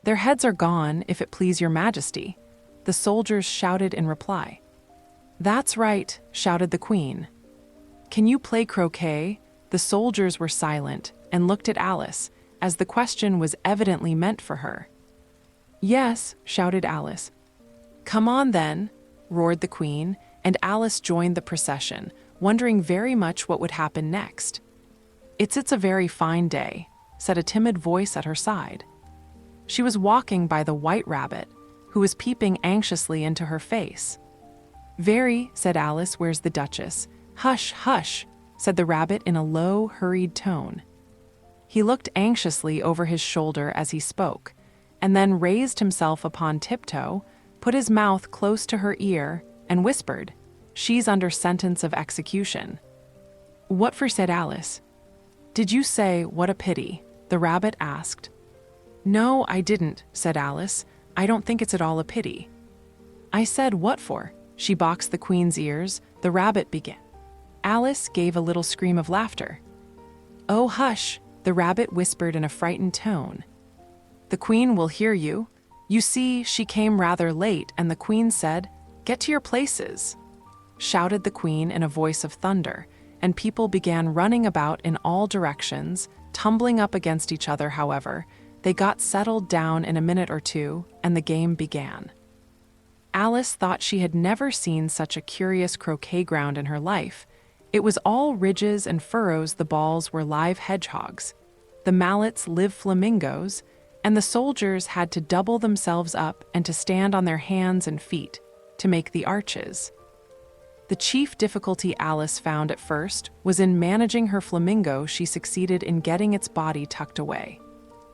"Their heads are gone, if it please your majesty," the soldiers shouted in reply. "That's right," shouted the queen. "Can you play croquet?" The soldiers were silent and looked at Alice, as the question was evidently meant for her. "Yes," shouted Alice. "Come on then," roared the queen, and Alice joined the procession, wondering very much what would happen next. It's a very fine day," said a timid voice at her side. She was walking by the white rabbit, who was peeping anxiously into her face. "Very," said Alice. "Where's the Duchess?" "Hush, hush," said the rabbit in a low, hurried tone. He looked anxiously over his shoulder as he spoke, and then raised himself upon tiptoe, put his mouth close to her ear, and whispered, "She's under sentence of execution." "What for?" said Alice. "Did you say, 'What a pity'?" the rabbit asked. "No, I didn't," said Alice. "I don't think it's at all a pity." "I said, 'What for?'" She boxed the queen's ears. The rabbit began. Alice gave a little scream of laughter. "Oh, hush," the rabbit whispered in a frightened tone. "The queen will hear you. You see, she came rather late, and the queen said, 'Get to your places,'" shouted the queen in a voice of thunder, and people began running about in all directions, tumbling up against each other. However, they got settled down in a minute or two, and the game began. Alice thought she had never seen such a curious croquet ground in her life. It was all ridges and furrows. The balls were live hedgehogs, the mallets live flamingos, and the soldiers had to double themselves up and to stand on their hands and feet to make the arches. The chief difficulty Alice found at first was in managing her flamingo. She succeeded in getting its body tucked away,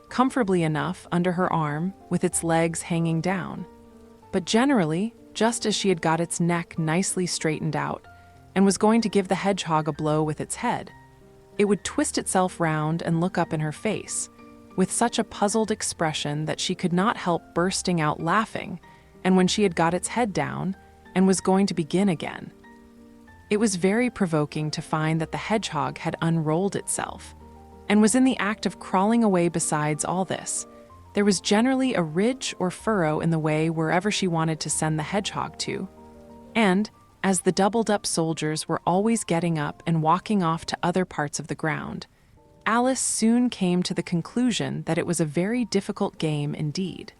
comfortably enough under her arm, with its legs hanging down. But generally, just as she had got its neck nicely straightened out and was going to give the hedgehog a blow with its head, it would twist itself round and look up in her face, with such a puzzled expression that she could not help bursting out laughing, and when she had got its head down and was going to begin again, it was very provoking to find that the hedgehog had unrolled itself and was in the act of crawling away. Besides all this, there was generally a ridge or furrow in the way wherever she wanted to send the hedgehog to, and, as the doubled-up soldiers were always getting up and walking off to other parts of the ground, Alice soon came to the conclusion that it was a very difficult game indeed.